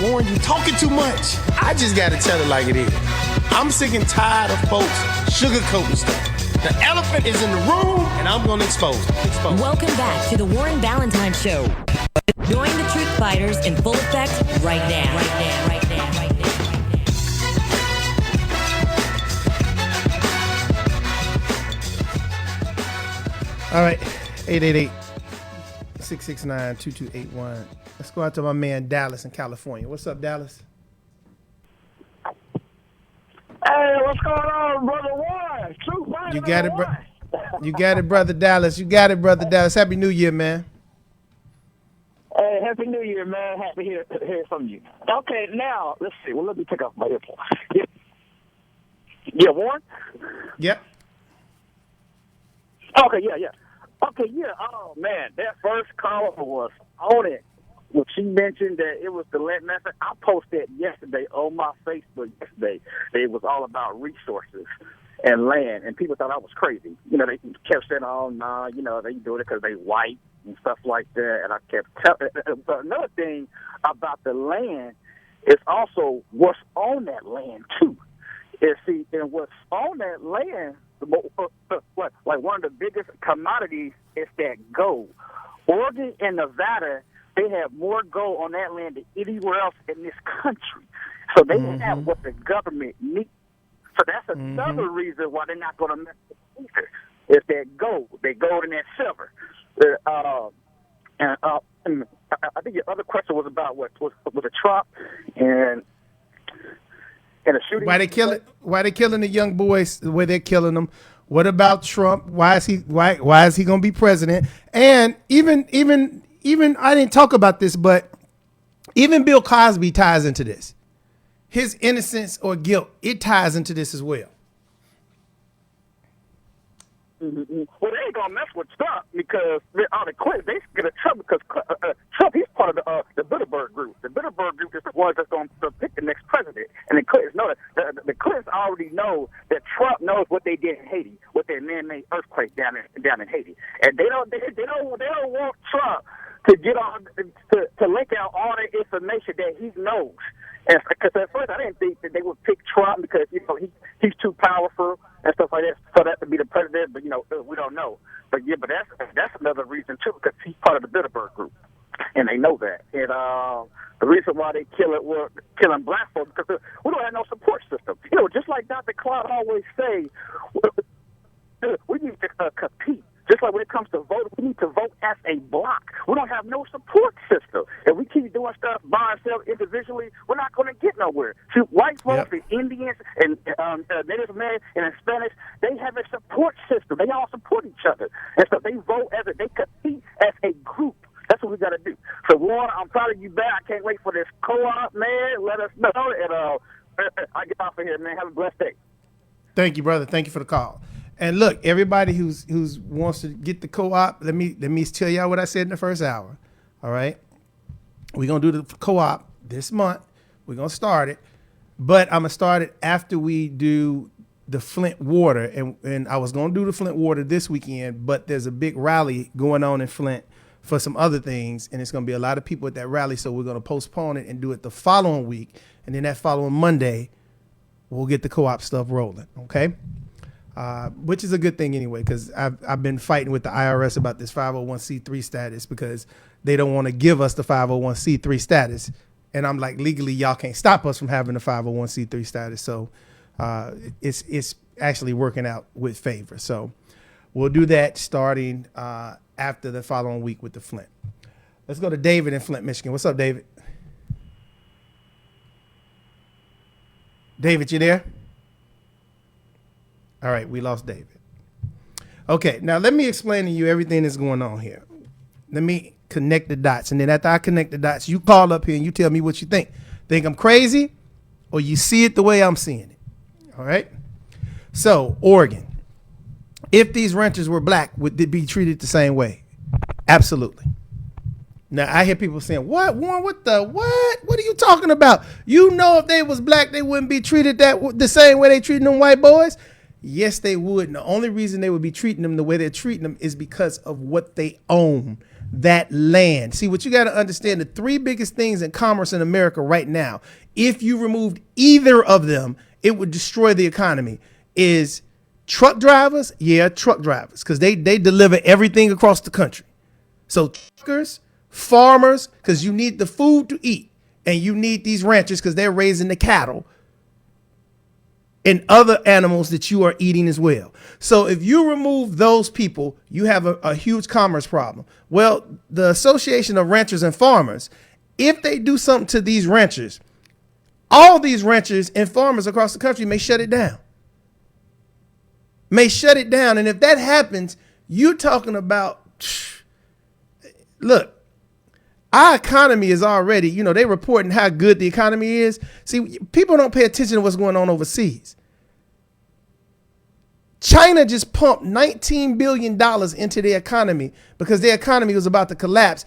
Warren, you talking too much. I just got to tell it like it is. I'm sick and tired of folks sugarcoating stuff. The elephant is in the room, and I'm going to expose it. Welcome back to the Warren Ballentine Show. Join the truth fighters in full effect right now. All right, 888-669-2281. Let's go out to my man Dallas in California. What's up, Dallas? Hey, what's going on, Brother Warren? True fighter, You got it, bro. You got it, Brother Dallas. You got it, Brother Dallas. Happy New Year, man. Hey, Happy New Year, man. Happy to hear from you. Okay, now, let's see. Well, let me take off my earphone. Yeah, Warren? Yep. Okay, yeah. Okay, yeah. Oh, man, that first caller was on it. When she mentioned that it was the land method, I posted yesterday on my Facebook yesterday that it was all about resources and land, and people thought I was crazy. You know, they kept saying, oh, nah, you know, they do it because they white and stuff like that, and I kept telling. But another thing about the land is also what's on that land, too. And what's on that land, like one of the biggest commodities is that gold. Oregon and Nevada, they have more gold on that land than anywhere else in this country. So they have what the government needs. So that's another reason why they're not going to mess with either. It's that gold. They gold and that silver. And I think your other question was about what was a Trump and a shooting. Why they killing the young boys the way they're killing them? What about Trump? Why is he going to be president? And even I didn't talk about this, but even Bill Cosby ties into this. His innocence or guilt, it ties into this as well. Mm-hmm. Well, they ain't gonna mess with Trump because all the Clintons, they get a Trump because Trump, he's part of the Bilderberg group. The Bilderberg group is the one that's going to pick the next president. And the Clintons know that the Clintons already know that Trump knows what they did in Haiti, with their man-made earthquake down in Haiti, and they don't want Trump to get on to link out all the information that he knows. And because at first I didn't think that they would pick Trump because he's too powerful and stuff like that for that to be the president, but we don't know. But that's another reason too, because he's part of the Bilderberg group, and they know that. And the reason why they killing black folks because we don't have no support system. Just like Dr. Cloud always say, we need to compete. Just like when it comes to voting, we need to vote as a block. We don't have no support system. If we keep doing stuff by ourselves individually, we're not going to get nowhere. See, white folks and Indians and Native Americans and Hispanics, they have a support system. They all support each other. And so they vote they compete as a group. That's what we got to do. So, Warren, I'm proud of you back. I can't wait for this co-op, man. Let us know. And I get off of here, man. Have a blessed day. Thank you, brother. Thank you for the call. And look, everybody who's wants to get the co-op, let me tell y'all what I said in the first hour. All right, we're gonna do the co-op this month. We're gonna start it, but I'm gonna start it after we do the Flint water, and I was gonna do the Flint water this weekend, but there's a big rally going on in Flint for some other things, and it's gonna be a lot of people at that rally, so we're gonna postpone it and do it the following week, and then that following Monday, we'll get the co-op stuff rolling. Okay. Which is a good thing anyway, because I've been fighting with the IRS about this 501c3 status because they don't want to give us the 501c3 status. And I'm like, legally, y'all can't stop us from having the 501c3 status. So it's actually working out with favor. So we'll do that starting after the following week with the Flint. Let's go to David in Flint, Michigan. What's up, David? David, you there? All right, we lost David. Okay, now let me explain to you everything that's going on here. Let me connect the dots. And then after I connect the dots, you call up here and you tell me what you think. Think I'm crazy or you see it the way I'm seeing it? All right? So, Oregon. If these renters were black, would they be treated the same way? Absolutely. Now, I hear people saying, what, Warren, what? What are you talking about? If they was black, they wouldn't be treated the same way they treating them white boys? Yes, they would. And the only reason they would be treating them the way they're treating them is because of what they own, that land. See, what you got to understand, the three biggest things in commerce in America right now, if you removed either of them, it would destroy the economy, is truck drivers. Yeah, truck drivers, because they deliver everything across the country. So truckers, farmers, because you need the food to eat, and you need these ranchers because they're raising the cattle and other animals that you are eating as well. So if you remove those people, you have a huge commerce problem. Well, the Association of Ranchers and Farmers, if they do something to these ranchers, all these ranchers and farmers across the country may shut it down. And if that happens, you're talking about, look, our economy is already, they're reporting how good the economy is. See, people don't pay attention to what's going on overseas. China just pumped $19 billion into their economy because their economy was about to collapse.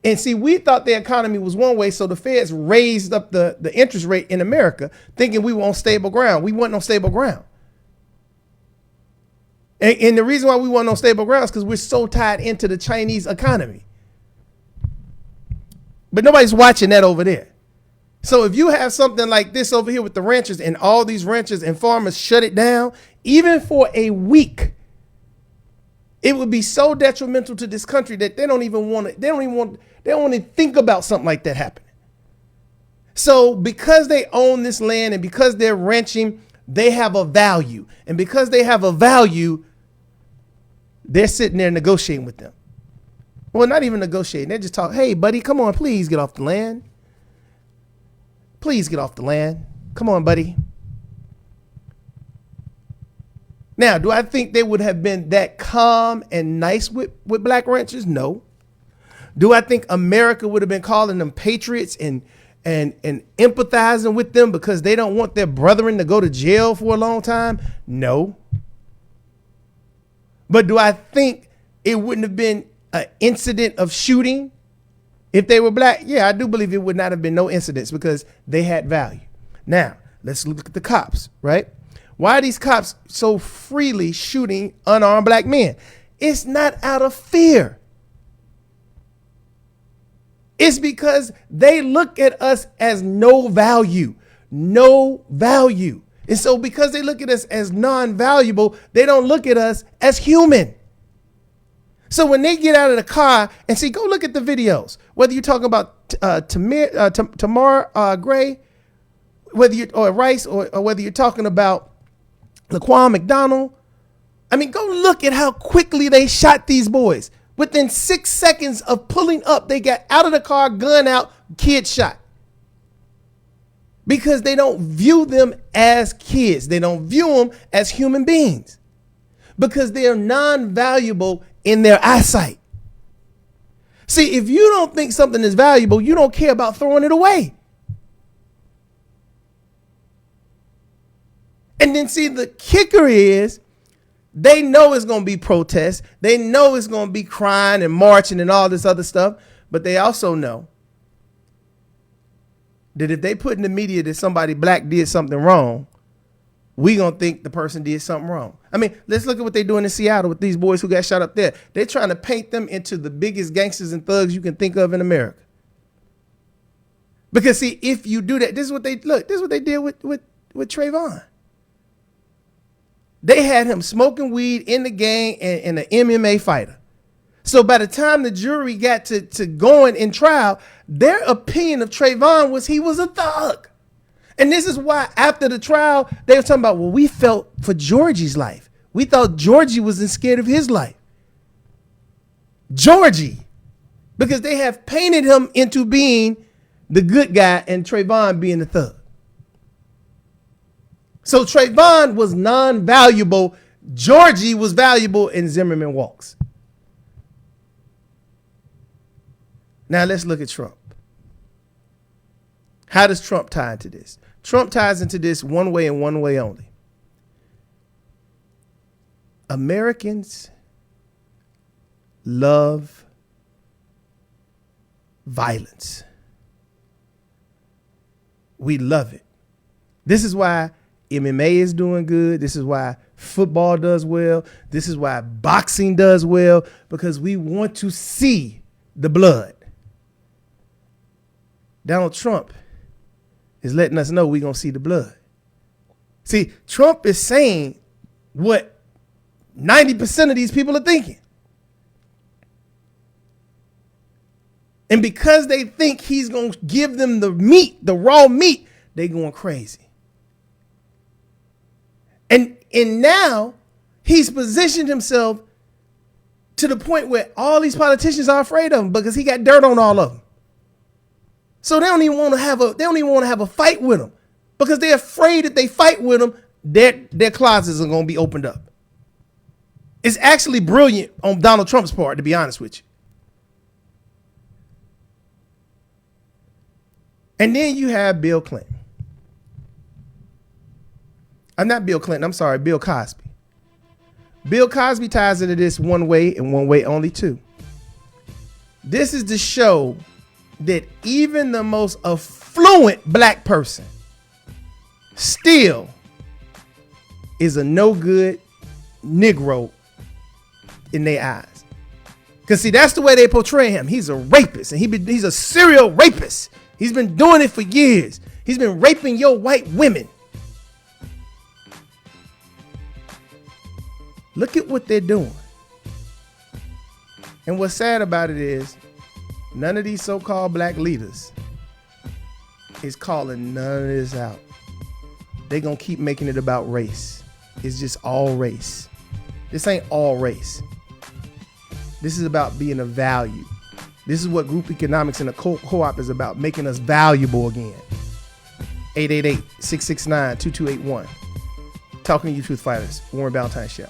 And see, we thought the economy was one way, so the Feds raised up the interest rate in America, thinking we were on stable ground. We weren't on stable ground. And the reason why we weren't on stable ground is because we're so tied into the Chinese economy. But nobody's watching that over there. So if you have something like this over here with the ranchers, and all these ranchers and farmers shut it down, even for a week, it would be so detrimental to this country that they don't want to think about something like that happening. So because they own this land and because they're ranching, they have a value. And because they have a value, they're sitting there negotiating with them. Well, not even negotiating. They're just talking, hey, buddy, come on, please get off the land. Please get off the land. Come on, buddy. Now, do I think they would have been that calm and nice with black ranchers? No. Do I think America would have been calling them patriots and empathizing with them because they don't want their brethren to go to jail for a long time? No. But do I think it wouldn't have been an incident of shooting if they were black? Yeah, I do believe it would not have been no incidents because they had value. Now, let's look at the cops, right? Why are these cops so freely shooting unarmed black men? It's not out of fear. It's because they look at us as no value. And so because they look at us as non-valuable, they don't look at us as human. So when they get out of the car and see, go look at the videos, whether you're talking about Tamar Gray, or Rice, or whether you're talking about Laquan McDonald. I mean, go look at how quickly they shot these boys. Within 6 seconds of pulling up, they got out of the car, gun out, kid shot. Because they don't view them as kids. They don't view them as human beings. Because they are non-valuable in their eyesight. See, if you don't think something is valuable, you don't care about throwing it away. And then see, the kicker is they know it's going to be protests. They know it's going to be crying and marching and all this other stuff. But they also know that if they put in the media that somebody black did something wrong, we going to think the person did something wrong. I mean, let's look at what they're doing in Seattle with these boys who got shot up there. They're trying to paint them into the biggest gangsters and thugs you can think of in America. Because see, if you do that, this is what they did with Trayvon. They had him smoking weed in the gang and an MMA fighter. So by the time the jury got to going in trial, their opinion of Trayvon was he was a thug. And this is why after the trial, they were talking about, well, we felt for Georgie's life. We thought Georgie wasn't scared of his life. Georgie. Because they have painted him into being the good guy and Trayvon being the thug. So Trayvon was non-valuable. Georgie was valuable, and Zimmerman walks. Now let's look at Trump. How does Trump tie into this? Trump ties into this one way and one way only. Americans love violence. We love it. This is why MMA is doing good. This is why football does well. This is why boxing does well, because we want to see the blood. Donald Trump is letting us know we're going to see the blood. See, Trump is saying what 90% of these people are thinking. And because they think he's going to give them the meat, the raw meat, they going crazy. And now he's positioned himself to the point where all these politicians are afraid of him because he got dirt on all of them. So they don't even want to have a fight with him because they're afraid that they fight with him, their closets are going to be opened up. It's actually brilliant on Donald Trump's part, to be honest with you. And then you have Bill Clinton. I'm not Bill Clinton. I'm sorry, Bill Cosby. Bill Cosby ties into this one way and one way only too. This is the show that even the most affluent black person still is a no good Negro in their eyes. Because see, that's the way they portray him. He's a rapist and he's a serial rapist. He's been doing it for years. He's been raping your white women. Look at what they're doing. And what's sad about it is none of these so-called black leaders is calling none of this out. They're going to keep making it about race. It's just all race. This ain't all race. This is about being a value. This is what group economics and the co-op is about, making us valuable again. 888-669-2281. Talking to you, Truth Fighters. Warren Ballentine Show.